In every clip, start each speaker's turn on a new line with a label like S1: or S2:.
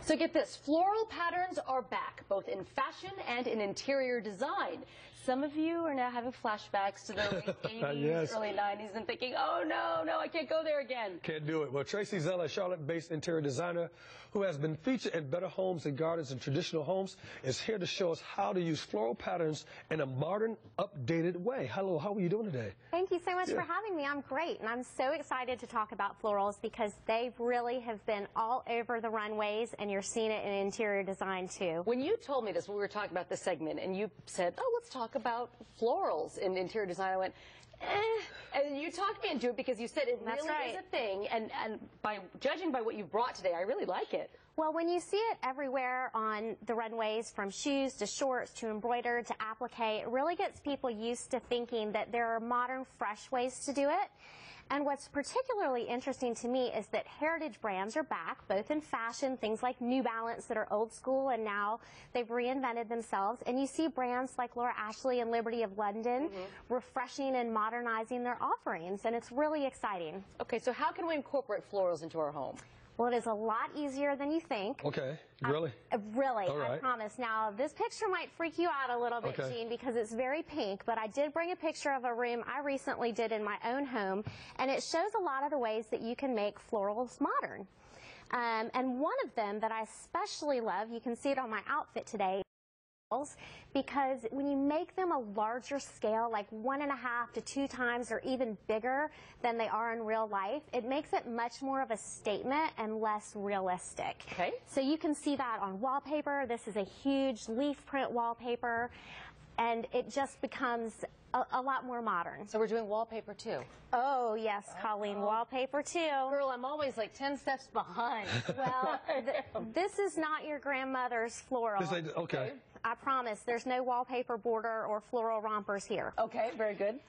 S1: So get this, floral patterns are back, both in fashion and in interior design. Some of you are now having flashbacks to the late 80s,
S2: Yes.
S1: early 90s and thinking, oh no, I can't go there again.
S2: Can't do it. Well, Traci Zeller, a Charlotte-based interior designer who has been featured in Better Homes and Gardens and Traditional Homes, is here to show us how to use floral patterns in a modern, updated way. Hello, how are you doing today?
S3: Thank you so much for having me. I'm great, and I'm so excited to talk about florals because they really have been all over the runways, and you're seeing it in interior design too.
S1: When you told me this, when we were talking about this segment, and you said, oh, let's talk about florals in interior design, I went, and you talked me into it because you said it really is a thing, and by judging by what you brought today, I really like it.
S3: Well, when you see it everywhere on the runways, from shoes to shorts to embroidered to applique, it really gets people used to thinking that there are modern, fresh ways to do it. And what's particularly interesting to me is that heritage brands are back, both in fashion, things like New Balance that are old school, and now they've reinvented themselves. And you see brands like Laura Ashley and Liberty of London refreshing and modernizing their offerings, and it's really exciting.
S1: Okay, so how can we incorporate florals into our home?
S3: Well, it is a lot easier than you think.
S2: Okay, really?
S3: Really,
S2: All right.
S3: I promise. Now, this picture might freak you out a little bit, Gene, because it's very pink, but I did bring a picture of a room I recently did in my own home, and it shows a lot of the ways that you can make florals modern. And one of them that I especially love, you can see it on my outfit today, because when you make them a larger scale, like 1.5 to 2 times or even bigger than they are in real life, it makes it much more of a statement and less realistic.
S1: Okay.
S3: So you can see that on wallpaper. This is a huge leaf print wallpaper, and it just becomes a lot more modern.
S1: So we're doing wallpaper too?
S3: Oh, yes, Colleen, wallpaper too.
S1: Girl, I'm always like 10 steps behind.
S3: Well, this is not your grandmother's floral.
S2: Okay.
S3: I promise, there's no wallpaper border or floral rompers here.
S1: Okay, very good.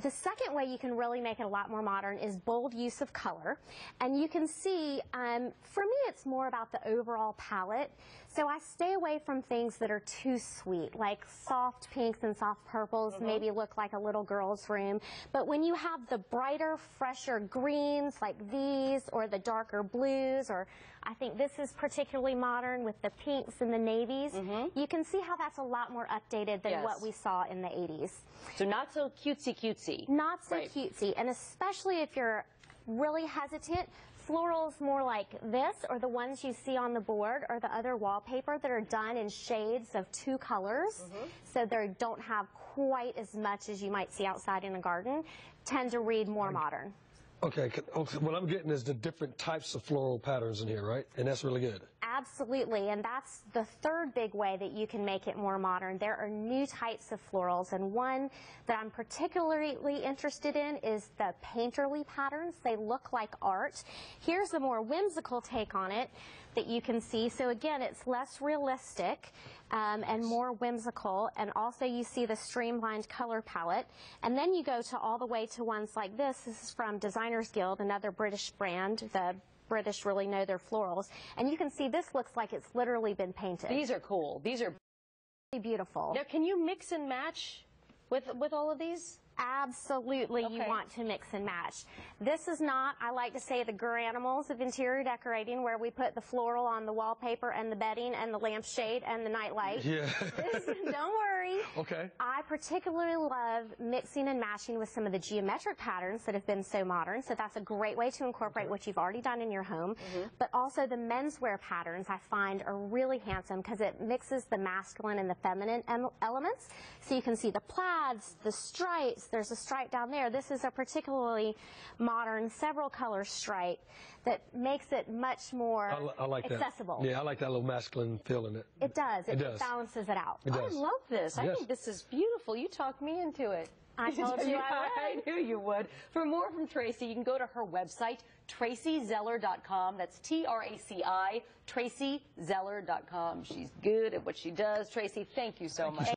S3: The second way you can really make it a lot more modern is bold use of color. And you can see, for me, it's more about the overall palette. So I stay away from things that are too sweet, like soft pinks and soft purples maybe look like a little girl's room. But when you have the brighter, fresher greens like these, or the darker blues, or I think this is particularly modern with the pinks and the navies, you can see how that's a lot more updated than what we saw in the 80s.
S1: So not so cutesy.
S3: Not so cutesy, and especially if you're really hesitant, florals more like this, or the ones you see on the board, or the other wallpaper that are done in shades of 2 colors, so they don't have quite as much as you might see outside in a garden, tend to read more modern.
S2: Okay, what I'm getting is the different types of floral patterns in here, right? And that's really good.
S3: Absolutely, and that's the third big way that you can make it more modern. There are new types of florals, and one that I'm particularly interested in is the painterly patterns. They look like art. Here's a more whimsical take on it that you can see. So again, it's less realistic and more whimsical, and also you see the streamlined color palette. And then you go to all the way to ones like this. This is from Designers Guild, another British brand. The British really know their florals. And you can see this looks like it's literally been painted.
S1: These are cool. These are
S3: really beautiful.
S1: Now, can you mix and match with all of these?
S3: Absolutely, you want to mix and match. This is not, I like to say, the animals of interior decorating, where we put the floral on the wallpaper and the bedding and the lampshade and the nightlight.
S2: Yeah.
S3: Don't worry.
S2: Okay.
S3: I particularly love mixing and matching with some of the geometric patterns that have been so modern, so that's a great way to incorporate what you've already done in your home. But also the menswear patterns I find are really handsome because it mixes the masculine and the feminine elements. So you can see the plaids, the stripes. There's a stripe down there. This is a particularly modern, several color stripe that makes it much more
S2: I like
S3: accessible.
S2: That. Yeah, I like that little masculine feel in it.
S3: It does. It balances it out.
S2: It does.
S1: I love this. I think this is beautiful. You talked me into it.
S3: I told you
S1: I knew you would. For more from Traci, you can go to her website, TraciZeller.com. That's Traci, TraciZeller.com. She's good at what she does. Traci, thank you so much.